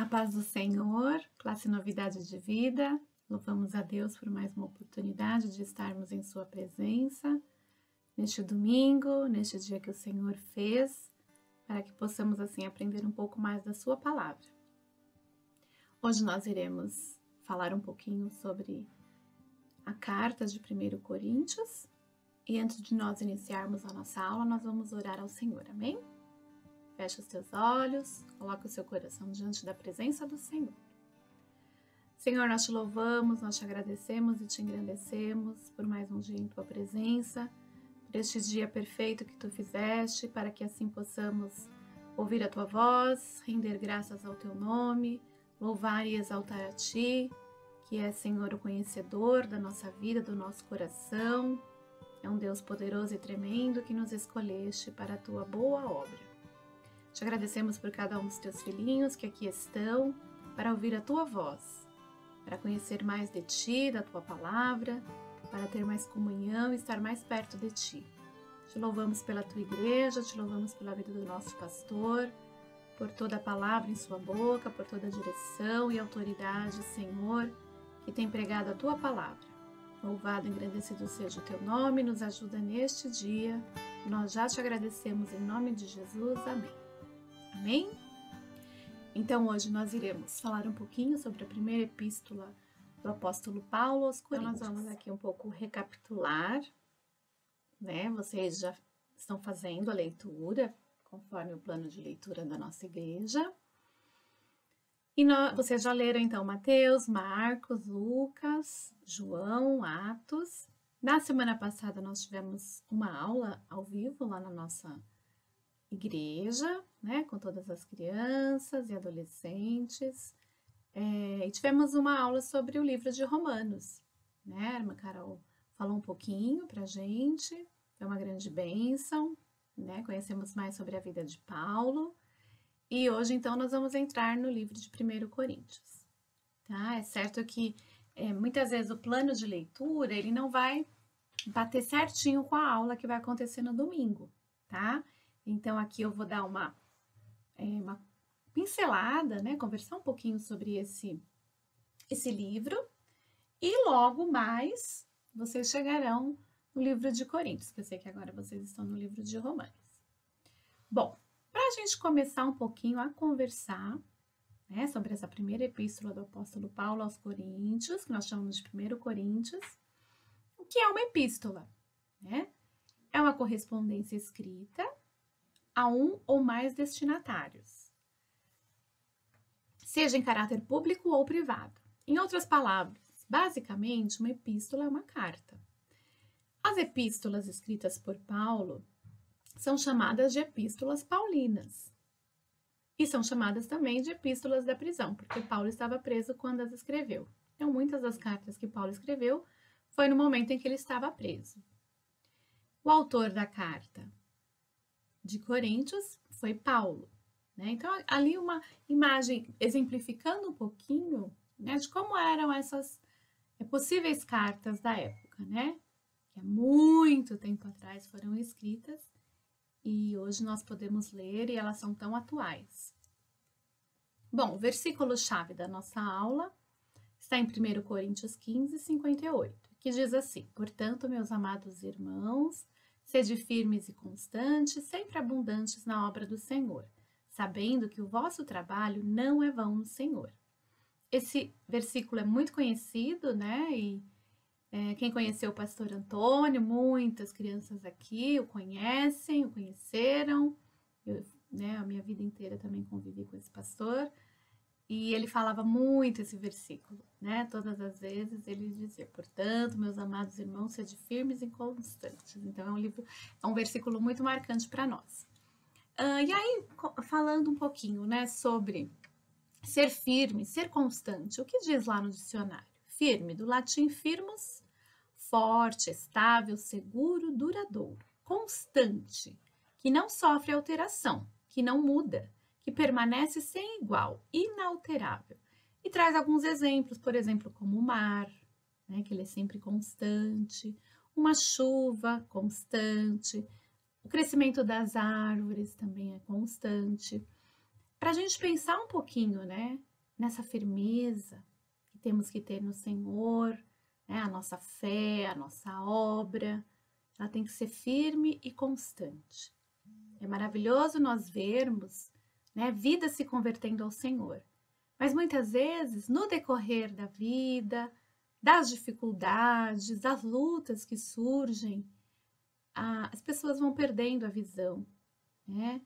A paz do Senhor, classe Novidade de Vida, louvamos a Deus por mais uma oportunidade de estarmos em Sua presença, neste domingo, neste dia que o Senhor fez, para que possamos assim aprender um pouco mais da Sua Palavra. Hoje nós iremos falar um pouquinho sobre a carta de 1 Coríntios, e antes de nós iniciarmos a nossa aula, nós vamos orar ao Senhor, amém? Feche os teus olhos, coloque o seu coração diante da presença do Senhor. Senhor, nós te louvamos, nós te agradecemos e te engrandecemos por mais um dia em tua presença, por este dia perfeito que tu fizeste, para que assim possamos ouvir a tua voz, render graças ao teu nome, louvar e exaltar a ti, que é, Senhor, o conhecedor da nossa vida, do nosso coração. É um Deus poderoso e tremendo que nos escolheste para a tua boa obra. Te agradecemos por cada um dos teus filhinhos que aqui estão, para ouvir a tua voz, para conhecer mais de ti, da tua palavra, para ter mais comunhão e estar mais perto de ti. Te louvamos pela tua igreja, te louvamos pela vida do nosso pastor, por toda a palavra em sua boca, por toda a direção e autoridade, Senhor, que tem pregado a tua palavra. Louvado e engrandecido seja o teu nome, nos ajuda neste dia. Nós já te agradecemos em nome de Jesus. Amém. Amém? Então hoje nós iremos falar um pouquinho sobre a primeira epístola do apóstolo Paulo aos Coríntios. Então nós vamos aqui um pouco recapitular, né? Vocês já estão fazendo a leitura, conforme o plano de leitura da nossa igreja. E vocês já leram então Mateus, Marcos, Lucas, João, Atos. Na semana passada nós tivemos uma aula ao vivo lá na nossa igreja, né, com todas as crianças e adolescentes, e tivemos uma aula sobre o livro de Romanos, né, a irmã Carol falou um pouquinho pra gente, foi uma grande bênção, né, conhecemos mais sobre a vida de Paulo, e hoje então nós vamos entrar no livro de 1 Coríntios, tá? É certo que muitas vezes o plano de leitura, ele não vai bater certinho com a aula que vai acontecer no domingo, tá? Então, aqui eu vou dar uma pincelada, né? Conversar um pouquinho sobre esse livro. E logo mais, vocês chegarão no livro de Coríntios, que eu sei que agora vocês estão no livro de Romanos. Bom, para a gente começar um pouquinho a conversar, né, sobre essa primeira epístola do apóstolo Paulo aos Coríntios, que nós chamamos de 1 Coríntios, o que é uma epístola? Né? É uma correspondência escrita a um ou mais destinatários, seja em caráter público ou privado. Em outras palavras, basicamente, uma epístola é uma carta. As epístolas escritas por Paulo são chamadas de epístolas paulinas e são chamadas também de epístolas da prisão, porque Paulo estava preso quando as escreveu. Então, muitas das cartas que Paulo escreveu foi no momento em que ele estava preso. O autor da carta de Coríntios foi Paulo, né? Então, ali uma imagem exemplificando um pouquinho, né, de como eram essas possíveis cartas da época, né? Que há muito tempo atrás foram escritas e hoje nós podemos ler e elas são tão atuais. Bom, o versículo-chave da nossa aula está em 1 Coríntios 15, 58, que diz assim: Portanto, meus amados irmãos, sede firmes e constantes, sempre abundantes na obra do Senhor, sabendo que o vosso trabalho não é vão no Senhor. Esse versículo é muito conhecido, né? E quem conheceu o pastor Antônio, muitas crianças aqui o conhecem, o conheceram. Eu, né, a minha vida inteira também convivi com esse pastor. E ele falava muito esse versículo, né? Todas as vezes ele dizia, portanto, meus amados irmãos, sede firmes e constantes. Então, é um versículo muito marcante para nós. E aí, falando um pouquinho, né, sobre ser firme, ser constante, o que diz lá no dicionário? Firme, do latim firmus, forte, estável, seguro, duradouro. Constante, que não sofre alteração, que não muda, que permanece sem igual, inalterável. E traz alguns exemplos, por exemplo, como o mar, né, que ele é sempre constante, uma chuva constante, o crescimento das árvores também é constante. Para a gente pensar um pouquinho, né, nessa firmeza que temos que ter no Senhor, né? A nossa fé, a nossa obra, ela tem que ser firme e constante. É maravilhoso nós vermos, né, vidas se convertendo ao Senhor. Mas muitas vezes, no decorrer da vida, das dificuldades, das lutas que surgem, as pessoas vão perdendo a visão, né?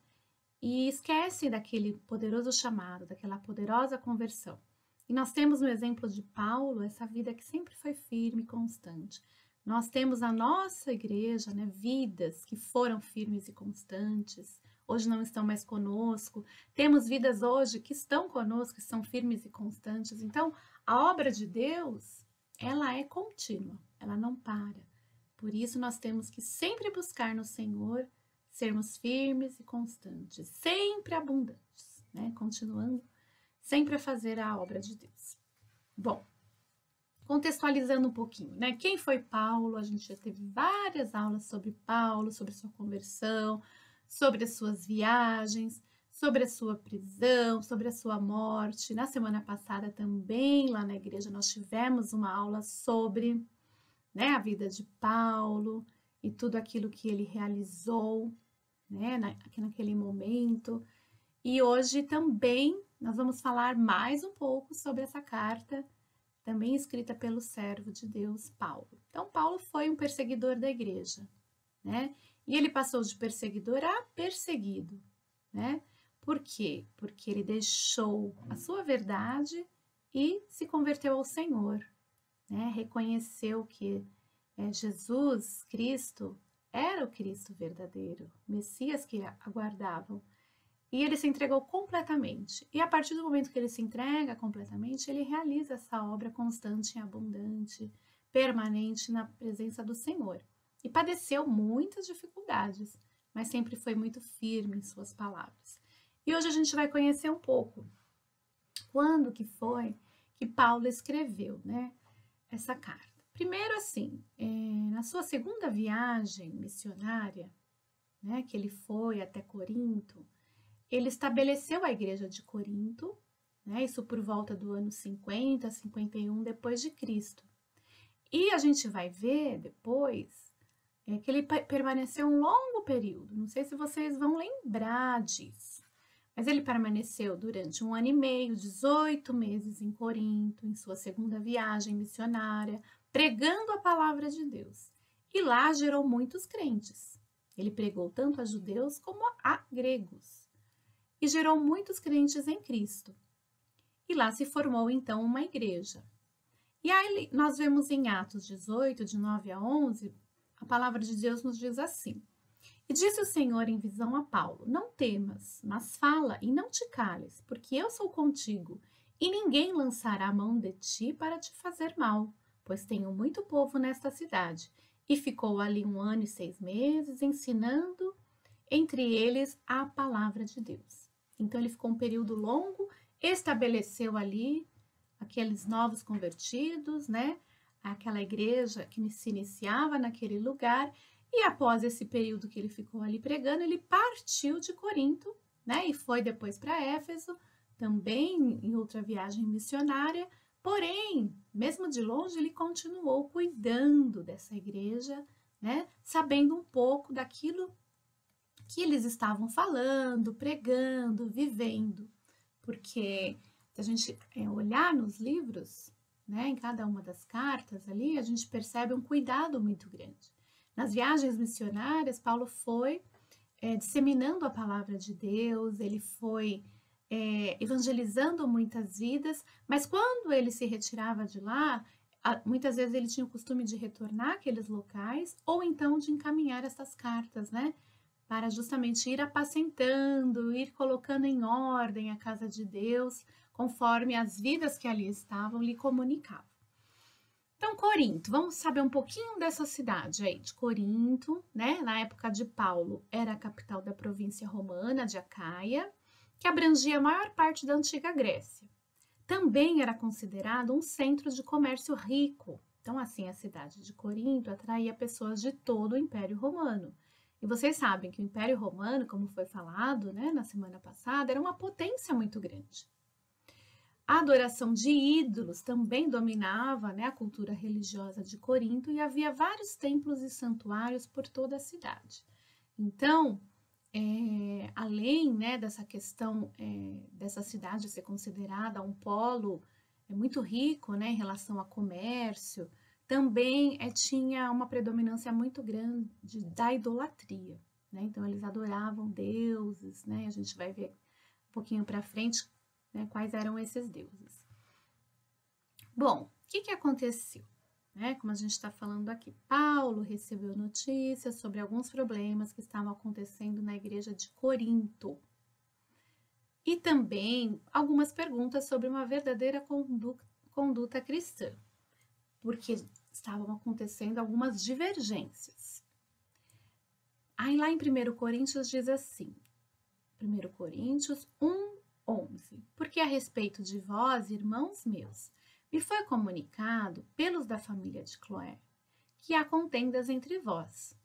E esquecem daquele poderoso chamado, daquela poderosa conversão. E nós temos no exemplo de Paulo essa vida que sempre foi firme e constante. Nós temos na nossa igreja, né, vidas que foram firmes e constantes, hoje não estão mais conosco. Temos vidas hoje que estão conosco, que são firmes e constantes. Então, a obra de Deus, ela é contínua, ela não para. Por isso, nós temos que sempre buscar no Senhor sermos firmes e constantes, sempre abundantes, né? Continuando sempre a fazer a obra de Deus. Bom, contextualizando um pouquinho, né? Quem foi Paulo? A gente já teve várias aulas sobre Paulo, sobre sua conversão, sobre as suas viagens, sobre a sua prisão, sobre a sua morte. Na semana passada também, lá na igreja, nós tivemos uma aula sobre, né, a vida de Paulo e tudo aquilo que ele realizou, né, naquele momento. E hoje também nós vamos falar mais um pouco sobre essa carta, também escrita pelo servo de Deus, Paulo. Então, Paulo foi um perseguidor da igreja, né? E ele passou de perseguidor a perseguido, né? Por quê? Porque ele deixou a sua verdade e se converteu ao Senhor, né? Reconheceu que Jesus Cristo era o Cristo verdadeiro, o Messias que aguardavam. E ele se entregou completamente. E a partir do momento que ele se entrega completamente, ele realiza essa obra constante e abundante, permanente na presença do Senhor. E padeceu muitas dificuldades, mas sempre foi muito firme em suas palavras. E hoje a gente vai conhecer um pouco quando que foi que Paulo escreveu, né, essa carta. Primeiro, assim, na sua segunda viagem missionária, né, que ele foi até Corinto, ele estabeleceu a igreja de Corinto, né, isso por volta do ano 50, 51 depois de Cristo. E a gente vai ver depois que ele permaneceu um longo período, não sei se vocês vão lembrar disso, mas ele permaneceu durante 1 ano e meio, 18 meses em Corinto, em sua segunda viagem missionária, pregando a palavra de Deus. E lá gerou muitos crentes. Ele pregou tanto a judeus como a gregos. E gerou muitos crentes em Cristo. E lá se formou então uma igreja. E aí nós vemos em Atos 18, de 9 a 11, a palavra de Deus nos diz assim: E disse o Senhor em visão a Paulo: Não temas, mas fala e não te cales, porque eu sou contigo, e ninguém lançará a mão de ti para te fazer mal, pois tenho muito povo nesta cidade. E ficou ali 1 ano e 6 meses, ensinando entre eles a palavra de Deus. Então ele ficou um período longo, estabeleceu ali aqueles novos convertidos, né? Aquela igreja que se iniciava naquele lugar. E após esse período que ele ficou ali pregando, ele partiu de Corinto, né? E foi depois para Éfeso, também em outra viagem missionária. Porém, mesmo de longe, ele continuou cuidando dessa igreja, né? Sabendo um pouco daquilo que eles estavam falando, pregando, vivendo. Porque se a gente olhar nos livros, né, em cada uma das cartas ali, a gente percebe um cuidado muito grande. Nas viagens missionárias, Paulo foi disseminando a palavra de Deus, ele foi evangelizando muitas vidas, mas quando ele se retirava de lá, muitas vezes ele tinha o costume de retornar àqueles locais ou então de encaminhar essas cartas, né? Para justamente ir apacentando, ir colocando em ordem a casa de Deus, conforme as vidas que ali estavam lhe comunicavam. Então, Corinto, vamos saber um pouquinho dessa cidade aí, de Corinto, né? Na época de Paulo, era a capital da província romana de Acaia, que abrangia a maior parte da antiga Grécia. Também era considerado um centro de comércio rico. Então, assim, a cidade de Corinto atraía pessoas de todo o Império Romano. E vocês sabem que o Império Romano, como foi falado, né, na semana passada, era uma potência muito grande. A adoração de ídolos também dominava, né, a cultura religiosa de Corinto e havia vários templos e santuários por toda a cidade. Então, além, né, dessa questão dessa cidade ser considerada um polo muito rico, né, em relação a comércio, também tinha uma predominância muito grande da idolatria, né? Então eles adoravam deuses, né? A gente vai ver um pouquinho para frente, né, quais eram esses deuses. Bom, o que aconteceu? Né? Como a gente está falando aqui, Paulo recebeu notícias sobre alguns problemas que estavam acontecendo na igreja de Corinto. E também algumas perguntas sobre uma verdadeira conduta cristã, porque estavam acontecendo algumas divergências. Aí lá em 1 Coríntios diz assim, 1 Coríntios 1:11, porque a respeito de vós, irmãos meus, me foi comunicado pelos da família de Cloé que há contendas entre vós.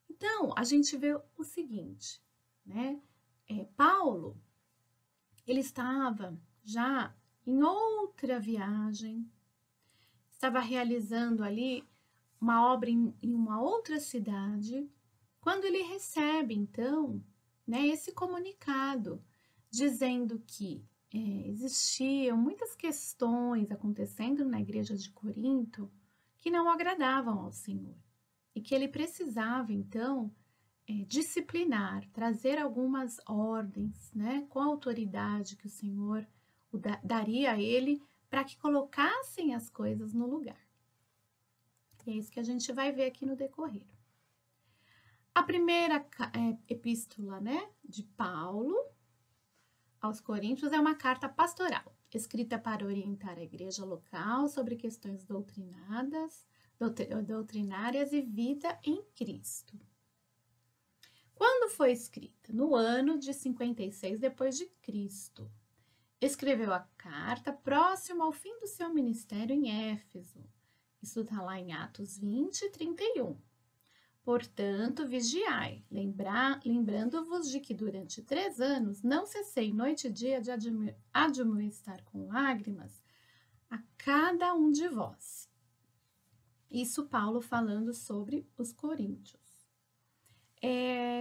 Então, a gente vê o seguinte, né? Paulo, ele estava já em outra viagem, estava realizando ali uma obra em uma outra cidade, quando ele recebe, então, né, esse comunicado, dizendo que existiam muitas questões acontecendo na igreja de Corinto que não agradavam ao Senhor e que ele precisava, então, disciplinar, trazer algumas ordens, né, com a autoridade que o Senhor daria a ele para que colocassem as coisas no lugar. E é isso que a gente vai ver aqui no decorrer. A primeira epístola, né, de Paulo aos Coríntios é uma carta pastoral, escrita para orientar a igreja local sobre questões doutrinárias e vida em Cristo. Quando foi escrita? No ano de 56 depois de Cristo. Escreveu a carta próximo ao fim do seu ministério em Éfeso. Isso está lá em Atos 20:31. Portanto, vigiai, lembrando-vos de que durante 3 anos não cessei noite e dia de admoestar com lágrimas a cada um de vós. Isso Paulo falando sobre os coríntios.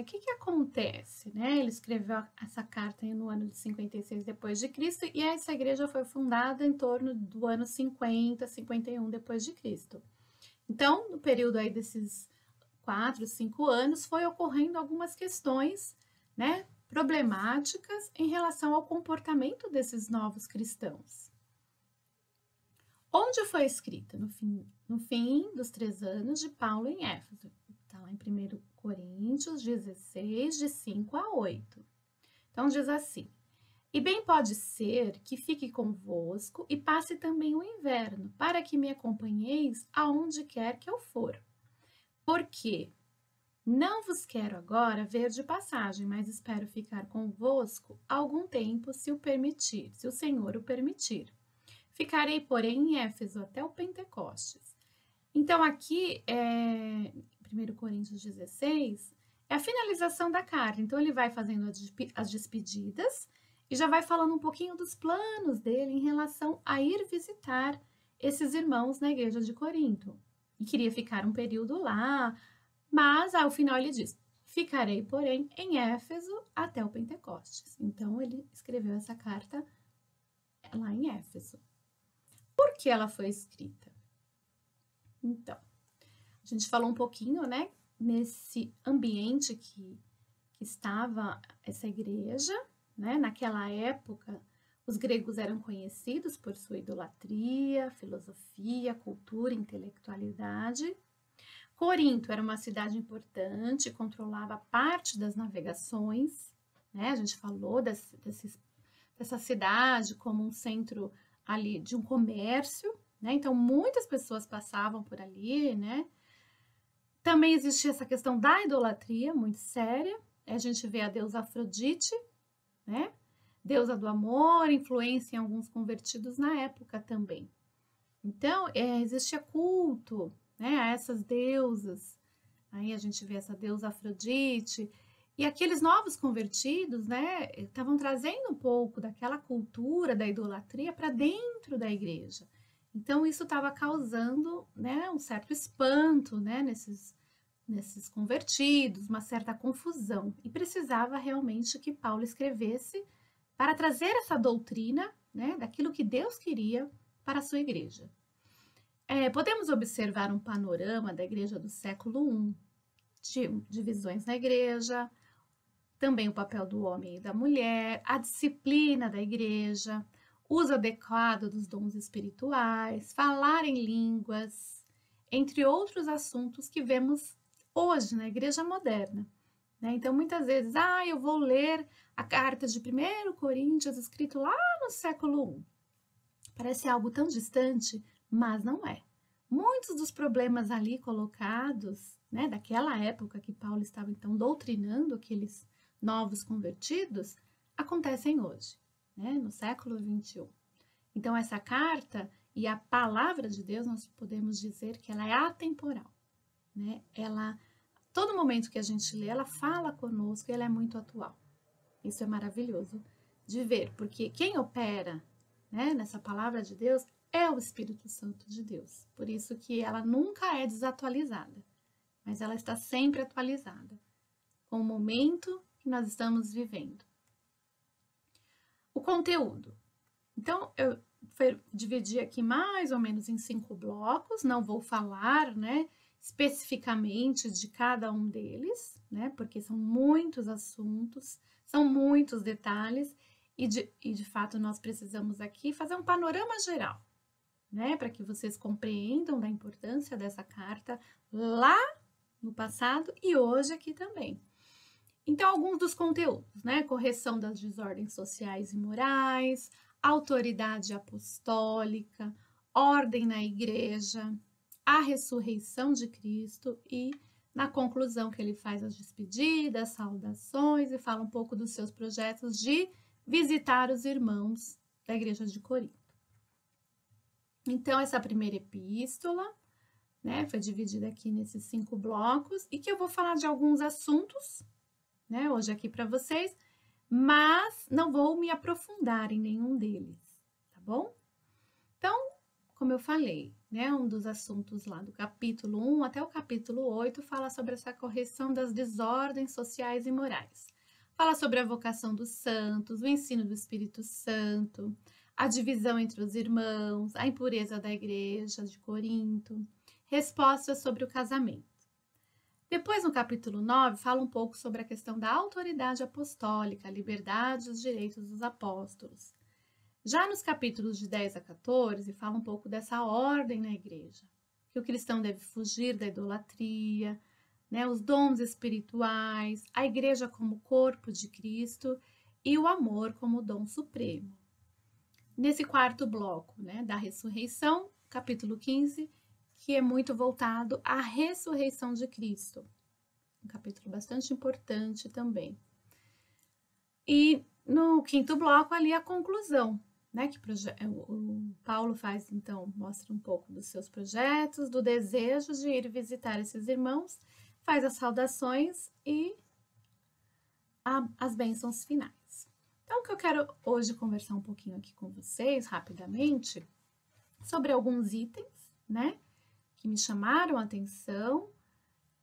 O que acontece? Né? Ele escreveu essa carta no ano de 56 depois de Cristo e essa igreja foi fundada em torno do ano 50, 51 depois de Cristo. Então, no período aí desses 4, 5 anos, foi ocorrendo algumas questões, né, problemáticas em relação ao comportamento desses novos cristãos. Onde foi escrita? No fim dos 3 anos de Paulo em Éfeso. Está lá em 1 Coríntios 16, de 5 a 8. Então, diz assim: e bem pode ser que fique convosco e passe também o inverno, para que me acompanheis aonde quer que eu for. Porque não vos quero agora ver de passagem, mas espero ficar convosco algum tempo, se o Senhor o permitir. Ficarei, porém, em Éfeso até o Pentecostes. Então, aqui, 1 Coríntios 16, é a finalização da carta. Então, ele vai fazendo as despedidas e já vai falando um pouquinho dos planos dele em relação a ir visitar esses irmãos na igreja de Corinto. E queria ficar um período lá, mas ao final ele diz: ficarei, porém, em Éfeso até o Pentecostes. Então, ele escreveu essa carta lá em Éfeso. Por que ela foi escrita? Então, a gente falou um pouquinho, né, nesse ambiente que estava essa igreja, né? Naquela época, os gregos eram conhecidos por sua idolatria, filosofia, cultura, intelectualidade. Corinto era uma cidade importante, controlava parte das navegações, né? A gente falou dessa cidade como um centro ali de um comércio, né? Então, muitas pessoas passavam por ali, né? Também existia essa questão da idolatria, muito séria. A gente vê a deusa Afrodite, né? Deusa do amor, influência em alguns convertidos na época também. Então, existia culto, né, a essas deusas. Aí a gente vê essa deusa Afrodite E aqueles novos convertidos, né, estavam trazendo um pouco daquela cultura da idolatria para dentro da igreja. Então, isso estava causando, né, um certo espanto, né, nesses convertidos, uma certa confusão. E precisava realmente que Paulo escrevesse para trazer essa doutrina, né, daquilo que Deus queria para a sua igreja. Podemos observar um panorama da igreja do século I, de divisões na igreja, também o papel do homem e da mulher, a disciplina da igreja, uso adequado dos dons espirituais, falar em línguas, entre outros assuntos que vemos hoje na igreja moderna. Né? Então, muitas vezes, eu vou ler a carta de 1 Coríntios, escrito lá no século I. Parece algo tão distante, mas não é. Muitos dos problemas ali colocados, né, daquela época que Paulo estava então doutrinando aqueles novos convertidos, acontecem hoje, né, no século XXI. Então, essa carta e a palavra de Deus, nós podemos dizer que ela é atemporal, né? Todo momento que a gente lê, ela fala conosco e ela é muito atual. Isso é maravilhoso de ver, porque quem opera, né, nessa palavra de Deus é o Espírito Santo de Deus. Por isso que ela nunca é desatualizada, mas ela está sempre atualizada com o momento que nós estamos vivendo. O conteúdo. Então, eu dividi aqui mais ou menos em 5 blocos, não vou falar, né, especificamente de cada um deles, né, porque são muitos assuntos, são muitos detalhes, e de fato nós precisamos aqui fazer um panorama geral, né, para que vocês compreendam da importância dessa carta lá no passado e hoje aqui também. Então, alguns dos conteúdos, né? Correção das desordens sociais e morais, autoridade apostólica, ordem na igreja, a ressurreição de Cristo e, na conclusão, que ele faz as despedidas, saudações e fala um pouco dos seus projetos de visitar os irmãos da igreja de Corinto. Então, essa primeira epístola, né, foi dividida aqui nesses 5 blocos e que eu vou falar de alguns assuntos, né, hoje aqui para vocês, mas não vou me aprofundar em nenhum deles, tá bom? Então, como eu falei, né, um dos assuntos lá do capítulo 1 até o capítulo 8 fala sobre essa correção das desordens sociais e morais. Fala sobre a vocação dos santos, o ensino do Espírito Santo, a divisão entre os irmãos, a impureza da igreja de Corinto, respostas sobre o casamento. Depois, no capítulo 9, fala um pouco sobre a questão da autoridade apostólica, a liberdade e os direitos dos apóstolos. Já nos capítulos de 10 a 14, fala um pouco dessa ordem na igreja, que o cristão deve fugir da idolatria, né, os dons espirituais, a igreja como corpo de Cristo e o amor como dom supremo. Nesse quarto bloco, né, da ressurreição, capítulo 15, que é muito voltado à ressurreição de Cristo. Um capítulo bastante importante também. E no quinto bloco ali a conclusão, né, que o Paulo faz, então, mostra um pouco dos seus projetos, do desejo de ir visitar esses irmãos, faz as saudações e as bênçãos finais. Então, o que eu quero hoje conversar um pouquinho aqui com vocês, rapidamente, sobre alguns itens, né, que me chamaram a atenção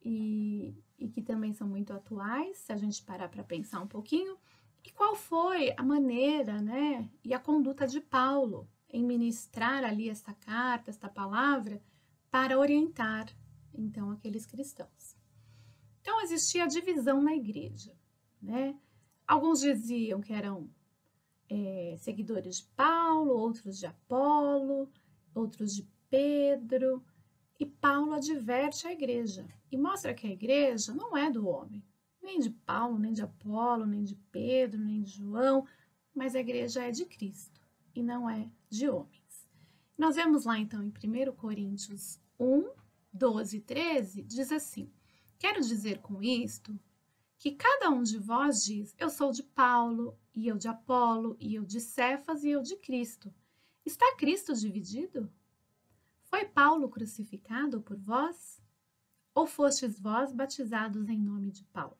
e que também são muito atuais, se a gente parar para pensar um pouquinho, e qual foi a maneira, né, e a conduta de Paulo em ministrar ali esta carta, esta palavra, para orientar, então, aqueles cristãos. Então, existia divisão na igreja, né? Alguns diziam que eram seguidores de Paulo, outros de Apolo, outros de Pedro, e Paulo adverte a igreja e mostra que a igreja não é do homem, nem de Paulo, nem de Apolo, nem de Pedro, nem de João, mas a igreja é de Cristo e não é de homens. Nós vemos lá então em 1 Coríntios 1, 12 e 13, diz assim: quero dizer com isto que cada um de vós diz, eu sou de Paulo, e eu de Apolo, e eu de Cefas, e eu de Cristo. Está Cristo dividido? Foi Paulo crucificado por vós? Ou fostes vós batizados em nome de Paulo?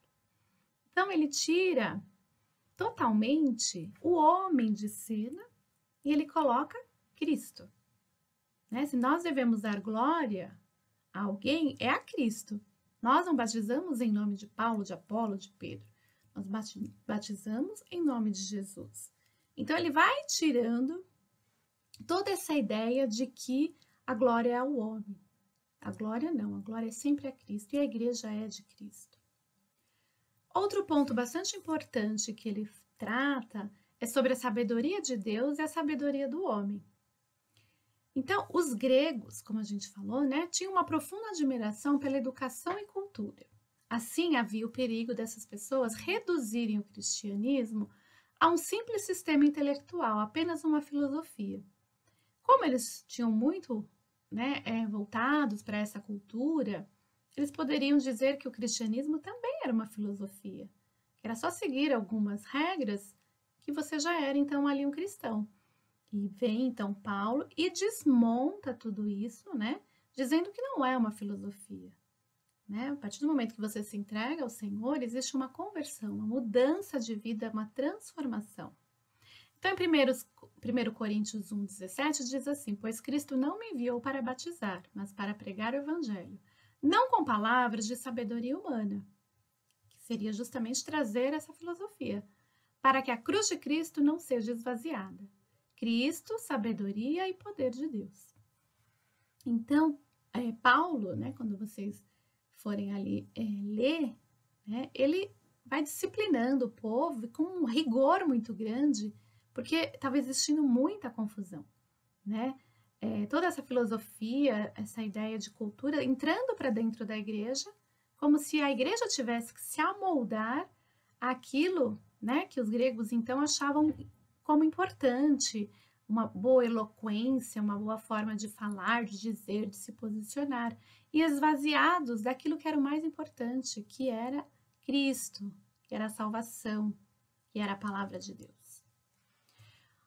Então, ele tira totalmente o homem de cena e ele coloca Cristo. Né? Se nós devemos dar glória a alguém, é a Cristo. Nós não batizamos em nome de Paulo, de Apolo, de Pedro. Nós batizamos em nome de Jesus. Então, ele vai tirando toda essa ideia de que a glória é ao homem. A glória não, a glória é sempre a Cristo e a igreja é de Cristo. Outro ponto bastante importante que ele trata é sobre a sabedoria de Deus e a sabedoria do homem. Então, os gregos, como a gente falou, né, tinham uma profunda admiração pela educação e cultura. Assim, havia o perigo dessas pessoas reduzirem o cristianismo a um simples sistema intelectual, apenas uma filosofia. Como eles tinham muito, né, voltados para essa cultura, eles poderiam dizer que o cristianismo também era uma filosofia, que era só seguir algumas regras que você já era então ali um cristão. E vem então Paulo e desmonta tudo isso, né, dizendo que não é uma filosofia. Né? A partir do momento que você se entrega ao Senhor, existe uma conversão, uma mudança de vida, uma transformação. Então, em 1 Coríntios 1,17 diz assim: pois Cristo não me enviou para batizar, mas para pregar o Evangelho, não com palavras de sabedoria humana, que seria justamente trazer essa filosofia, para que a cruz de Cristo não seja esvaziada. Cristo, sabedoria e poder de Deus. Então, Paulo, né, quando vocês forem ali ler, né, ele vai disciplinando o povo com um rigor muito grande, porque estava existindo muita confusão, né? Toda essa filosofia, essa ideia de cultura entrando para dentro da igreja, como se a igreja tivesse que se amoldar àquilo, né, que os gregos então achavam como importante, uma boa eloquência, uma boa forma de falar, de dizer, de se posicionar, e esvaziados daquilo que era o mais importante, que era Cristo, que era a salvação, que era a palavra de Deus.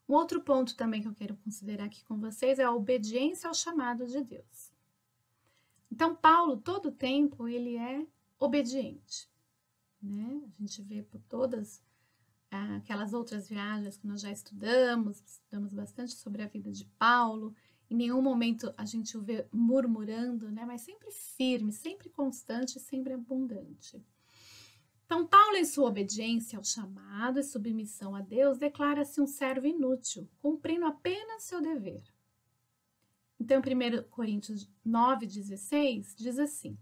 Um outro ponto também que eu quero considerar aqui com vocês é a obediência ao chamado de Deus. Então, Paulo, todo o tempo, ele é obediente, né? A gente vê por todas aquelas outras viagens que nós já estudamos bastante sobre a vida de Paulo. Em nenhum momento a gente o vê murmurando, né? Mas sempre firme, sempre constante, sempre abundante. Então, Paulo, em sua obediência ao chamado e submissão a Deus, declara-se um servo inútil, cumprindo apenas seu dever. Então, em 1 Coríntios 9,16, diz assim: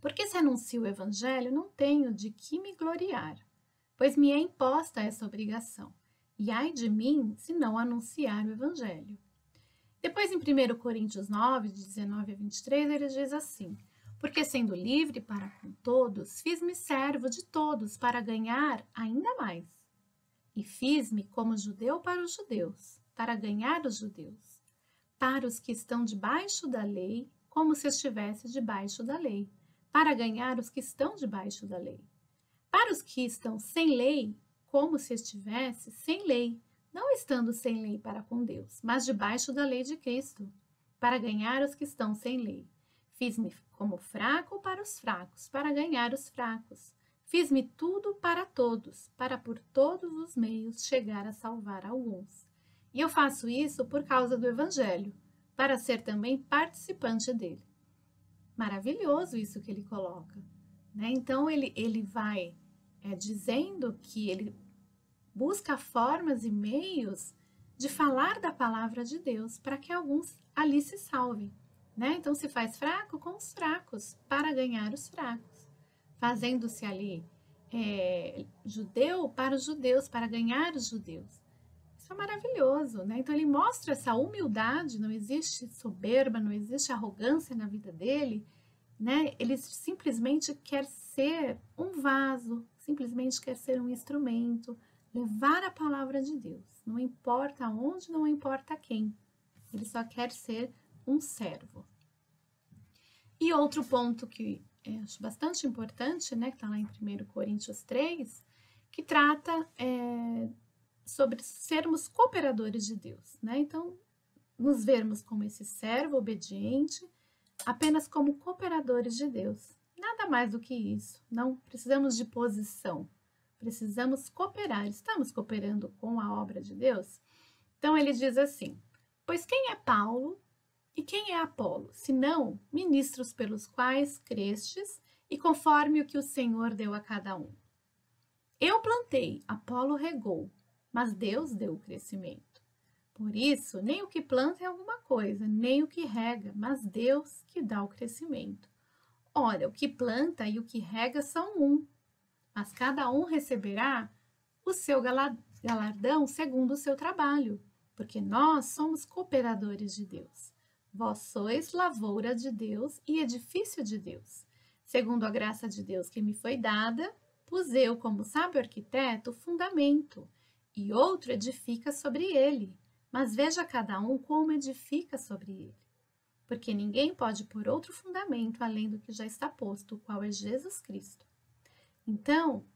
porque se anuncio o evangelho, não tenho de que me gloriar, pois me é imposta essa obrigação, e ai de mim se não anunciar o evangelho. Depois, em 1 Coríntios 9, de 19 a 23, ele diz assim: porque sendo livre para com todos, fiz-me servo de todos para ganhar ainda mais. E fiz-me como judeu para os judeus, para ganhar os judeus. Para os que estão debaixo da lei, como se estivesse debaixo da lei, para ganhar os que estão debaixo da lei. Para os que estão sem lei, como se estivesse sem lei, não estando sem lei para com Deus, mas debaixo da lei de Cristo, para ganhar os que estão sem lei. Fiz-me como fraco para os fracos, para ganhar os fracos. Fiz-me tudo para todos, para por todos os meios chegar a salvar alguns. E eu faço isso por causa do Evangelho, para ser também participante dele. Maravilhoso isso que ele coloca, né? Então, ele vai dizendo que ele busca formas e meios de falar da palavra de Deus para que alguns ali se salvem. Né? Então, se faz fraco com os fracos, para ganhar os fracos. Fazendo-se ali judeu para os judeus, para ganhar os judeus. Isso é maravilhoso, né? Então, ele mostra essa humildade, não existe soberba, não existe arrogância na vida dele, né? Ele simplesmente quer ser um vaso, simplesmente quer ser um instrumento, levar a palavra de Deus. Não importa onde, não importa quem. Ele só quer ser um servo. E outro ponto que eu acho bastante importante, né, que está lá em 1 Coríntios 3, que trata sobre sermos cooperadores de Deus, né? Então, nos vermos como esse servo obediente, apenas como cooperadores de Deus. Nada mais do que isso. Não precisamos de posição. Precisamos cooperar. Estamos cooperando com a obra de Deus? Então ele diz assim: pois quem é Paulo e quem é Apolo, senão ministros pelos quais crestes e conforme o que o Senhor deu a cada um? Eu plantei, Apolo regou, mas Deus deu o crescimento. Por isso, nem o que planta é alguma coisa, nem o que rega, mas Deus que dá o crescimento. Ora, o que planta e o que rega são um, mas cada um receberá o seu galardão segundo o seu trabalho, porque nós somos cooperadores de Deus. Vós sois lavoura de Deus e edifício de Deus. Segundo a graça de Deus que me foi dada, pus eu, como sábio arquiteto, o fundamento, e outro edifica sobre ele. Mas veja cada um como edifica sobre ele. Porque ninguém pode pôr outro fundamento além do que já está posto, o qual é Jesus Cristo. Então,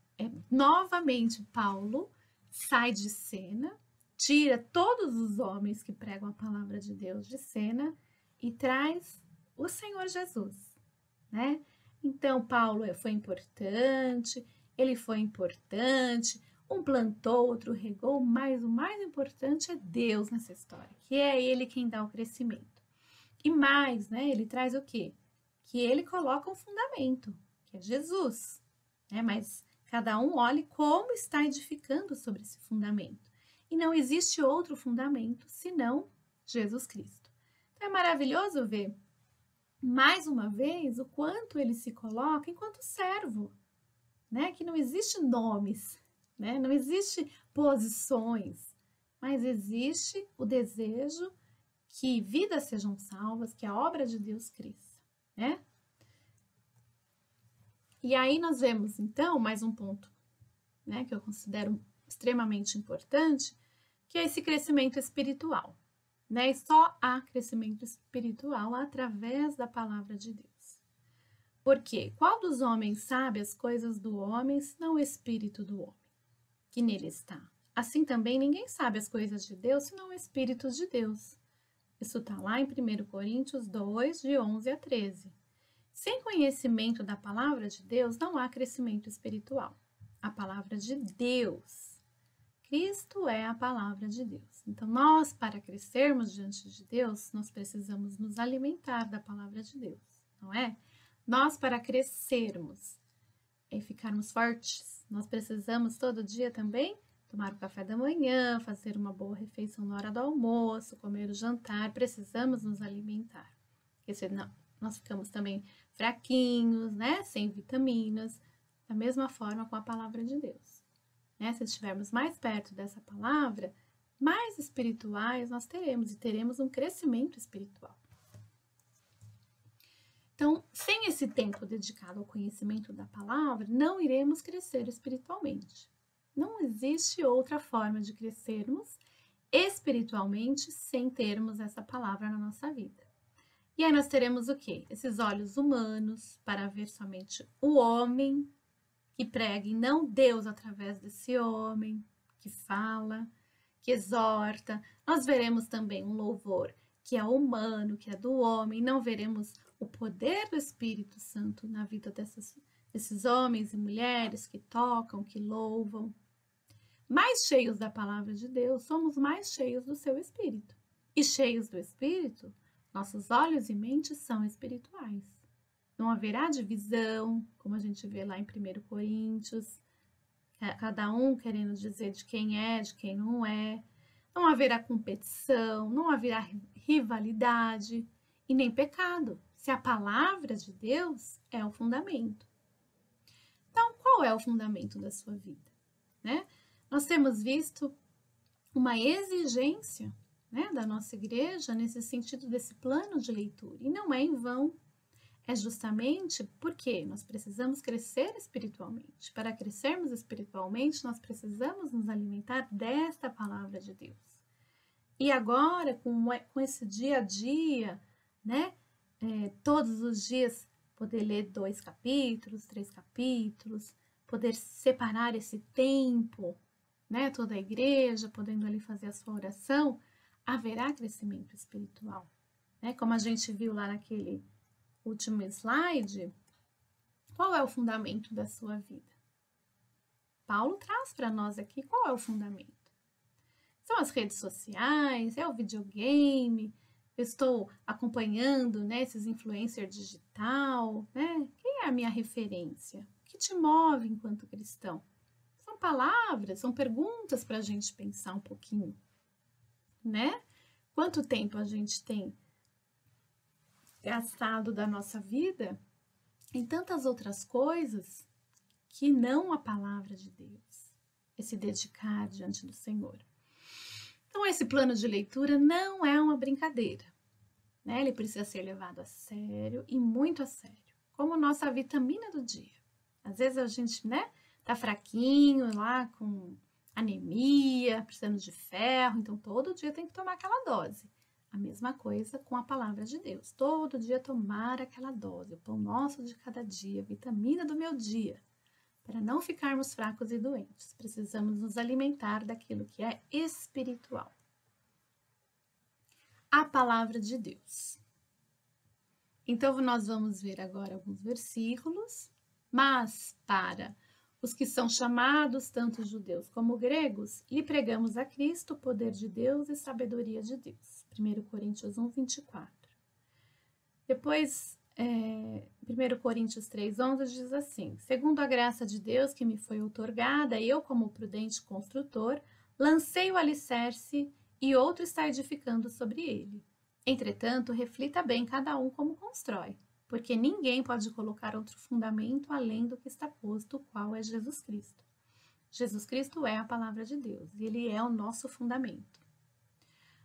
novamente, Paulo sai de cena, tira todos os homens que pregam a palavra de Deus de cena e traz o Senhor Jesus, né? Então, Paulo foi importante, ele foi importante, um plantou, outro regou, mas o mais importante é Deus nessa história, que é ele quem dá o crescimento. E mais, né? Ele traz o quê? Que ele coloca um fundamento, que é Jesus, né? Mas cada um olhe como está edificando sobre esse fundamento. E não existe outro fundamento senão Jesus Cristo. Então é maravilhoso ver, mais uma vez, o quanto ele se coloca enquanto servo, né? Que não existe nomes, né? Não existe posições, mas existe o desejo que vidas sejam salvas, que a obra de Deus cresça, né? E aí nós vemos, então, mais um ponto, né, que eu considero extremamente importante, que é esse crescimento espiritual, né? E só há crescimento espiritual através da palavra de Deus. Por quê? Qual dos homens sabe as coisas do homem, senão o Espírito do homem, que nele está? Assim também ninguém sabe as coisas de Deus, senão o Espírito de Deus. Isso está lá em 1 Coríntios 2, de 11 a 13. Sem conhecimento da palavra de Deus, não há crescimento espiritual. A palavra de Deus. Cristo é a palavra de Deus. Então, nós, para crescermos diante de Deus, nós precisamos nos alimentar da palavra de Deus, não é? Nós, para crescermos e ficarmos fortes, nós precisamos todo dia também tomar o café da manhã, fazer uma boa refeição na hora do almoço, comer o jantar, precisamos nos alimentar. Porque senão nós ficamos também fraquinhos, né? Sem vitaminas, da mesma forma com a palavra de Deus. Né? Se estivermos mais perto dessa palavra, mais espirituais nós teremos, e teremos um crescimento espiritual. Então, sem esse tempo dedicado ao conhecimento da palavra, não iremos crescer espiritualmente. Não existe outra forma de crescermos espiritualmente sem termos essa palavra na nossa vida. E aí nós teremos o quê? Esses olhos humanos para ver somente o homem que prega e não Deus através desse homem que fala, que exorta. Nós veremos também um louvor que é humano, que é do homem. Não veremos o poder do Espírito Santo na vida desses homens e mulheres que tocam, que louvam. Mais cheios da palavra de Deus, somos mais cheios do seu Espírito. E cheios do Espírito, nossos olhos e mentes são espirituais. Não haverá divisão, como a gente vê lá em 1 Coríntios, cada um querendo dizer de quem é, de quem não é. Não haverá competição, não haverá rivalidade e nem pecado, se a palavra de Deus é o fundamento. Então, qual é o fundamento da sua vida? Né? Nós temos visto uma exigência, né, da nossa igreja nesse sentido desse plano de leitura. E não é em vão, é justamente porque nós precisamos crescer espiritualmente. Para crescermos espiritualmente, nós precisamos nos alimentar desta palavra de Deus. E agora, com esse dia a dia, né, todos os dias poder ler 2 capítulos, 3 capítulos, poder separar esse tempo, né, toda a igreja podendo ali fazer a sua oração, haverá crescimento espiritual, né? Como a gente viu lá naquele último slide, Qual é o fundamento da sua vida? Paulo traz para nós aqui qual é o fundamento. São as redes sociais, é o videogame, eu estou acompanhando, né, esses influencers digital, né? Quem é a minha referência? O que te move enquanto cristão? São palavras, são perguntas para a gente pensar um pouquinho, né? Quanto tempo a gente tem gastado da nossa vida em tantas outras coisas que não a palavra de Deus, é se dedicar diante do Senhor. Então, esse plano de leitura não é uma brincadeira, né? Ele precisa ser levado a sério e muito a sério, como nossa vitamina do dia. Às vezes a gente, né, tá fraquinho lá com anemia, precisando de ferro, então todo dia tem que tomar aquela dose. A mesma coisa com a palavra de Deus. Todo dia tomar aquela dose, o pão nosso de cada dia, a vitamina do meu dia. Para não ficarmos fracos e doentes, precisamos nos alimentar daquilo que é espiritual. A palavra de Deus. Então, nós vamos ver agora alguns versículos, mas para os que são chamados, tanto judeus como gregos, lhe pregamos a Cristo, o poder de Deus e sabedoria de Deus. 1 Coríntios 1, 24. Depois, 1 Coríntios 3, 11 diz assim: segundo a graça de Deus que me foi outorgada, eu, como prudente construtor, lancei o alicerce e outro está edificando sobre ele. Entretanto, reflita bem cada um como constrói, porque ninguém pode colocar outro fundamento além do que está posto, o qual é Jesus Cristo. Jesus Cristo é a palavra de Deus e ele é o nosso fundamento.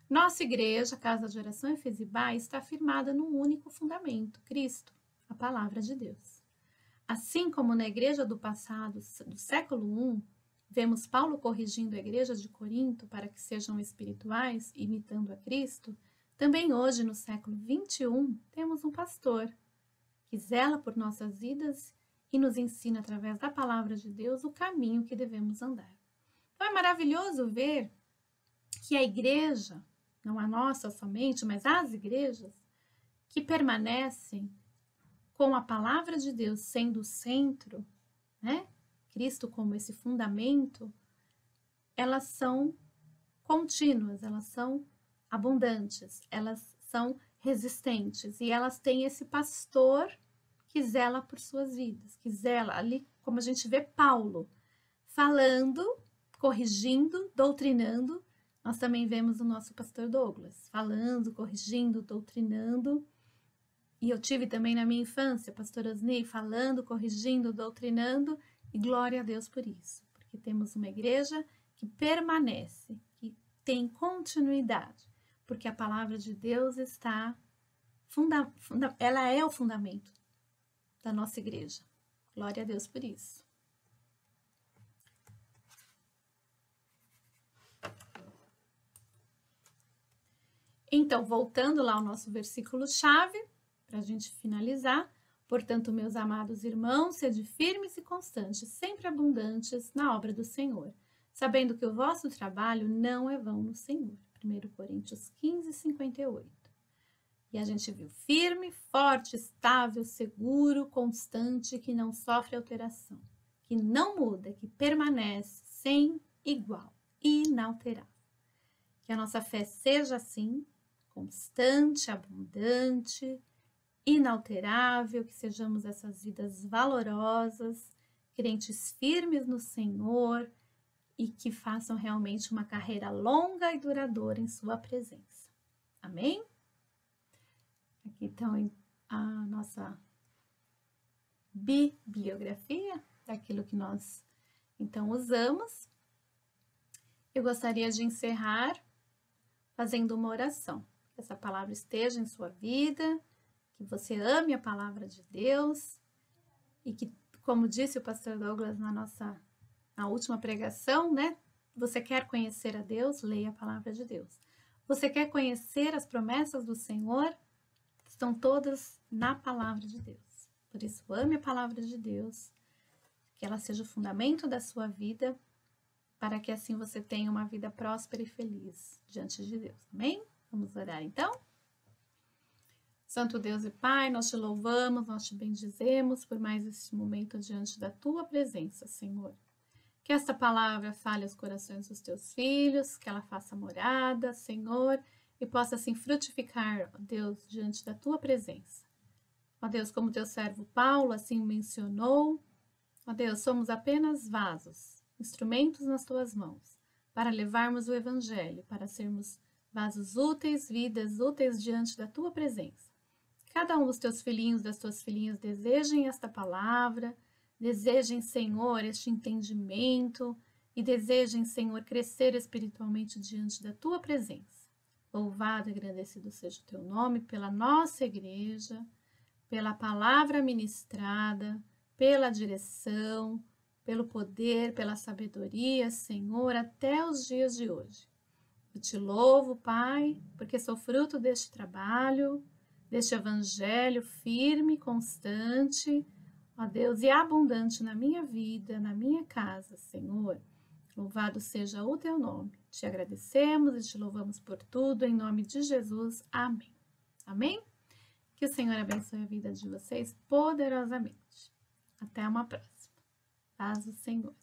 Nossa igreja, Casa de Oração Efesibá, está firmada num único fundamento, Cristo, a palavra de Deus. Assim como na igreja do passado, do século I, vemos Paulo corrigindo a igreja de Corinto para que sejam espirituais, imitando a Cristo, também hoje, no século XXI, temos um pastor que zela por nossas vidas e nos ensina, através da palavra de Deus, o caminho que devemos andar. Então, é maravilhoso ver que a igreja, não a nossa somente, mas as igrejas, que permanecem com a palavra de Deus sendo o centro, né? Cristo como esse fundamento, elas são contínuas, elas são abundantes, elas são resistentes e elas têm esse pastor que zela por suas vidas, que zela ali, como a gente vê Paulo falando, corrigindo, doutrinando. Nós também vemos o nosso pastor Douglas falando, corrigindo, doutrinando. E eu tive também na minha infância, pastor Osni, falando, corrigindo, doutrinando, e glória a Deus por isso, porque temos uma igreja que permanece, que tem continuidade, porque a palavra de Deus está, ela é o fundamento da nossa igreja. Glória a Deus por isso. Então, voltando lá ao nosso versículo-chave, para a gente finalizar: portanto, meus amados irmãos, sede firmes e constantes, sempre abundantes na obra do Senhor, sabendo que o vosso trabalho não é vão no Senhor. 1 Coríntios 15, 58. E a gente viu firme, forte, estável, seguro, constante, que não sofre alteração, que não muda, que permanece sem igual, inalterável. Que a nossa fé seja assim, constante, abundante, inalterável, que sejamos essas vidas valorosas, crentes firmes no Senhor e que façam realmente uma carreira longa e duradoura em sua presença. Amém? Aqui então a nossa bibliografia daquilo que nós então usamos. Eu gostaria de encerrar fazendo uma oração. Que essa palavra esteja em sua vida, que você ame a palavra de Deus e que, como disse o pastor Douglas na última pregação, né? Você quer conhecer a Deus? Leia a palavra de Deus. Você quer conhecer as promessas do Senhor? Estão todas na palavra de Deus. Por isso, ame a palavra de Deus, que ela seja o fundamento da sua vida, para que assim você tenha uma vida próspera e feliz diante de Deus. Amém? Vamos orar então? Santo Deus e Pai, nós te louvamos, nós te bendizemos por mais esse momento diante da tua presença, Senhor. Que esta palavra fale aos corações dos teus filhos, que ela faça morada, Senhor, e possa assim frutificar, ó Deus, diante da tua presença. Ó Deus, como teu servo Paulo assim mencionou, ó Deus, somos apenas vasos, instrumentos nas tuas mãos, para levarmos o evangelho, para sermos vasos úteis, vidas úteis diante da tua presença. Cada um dos teus filhinhos, das tuas filhinhas, desejem esta palavra, desejem, Senhor, este entendimento e desejem, Senhor, crescer espiritualmente diante da tua presença. Louvado e agradecido seja o teu nome pela nossa igreja, pela palavra ministrada, pela direção, pelo poder, pela sabedoria, Senhor, até os dias de hoje. Eu te louvo, Pai, porque sou fruto deste trabalho, deste evangelho firme, constante, ó Deus, e abundante na minha vida, na minha casa, Senhor. Louvado seja o teu nome. Te agradecemos e te louvamos por tudo, em nome de Jesus. Amém. Amém? Que o Senhor abençoe a vida de vocês poderosamente. Até uma próxima. Paz do Senhor.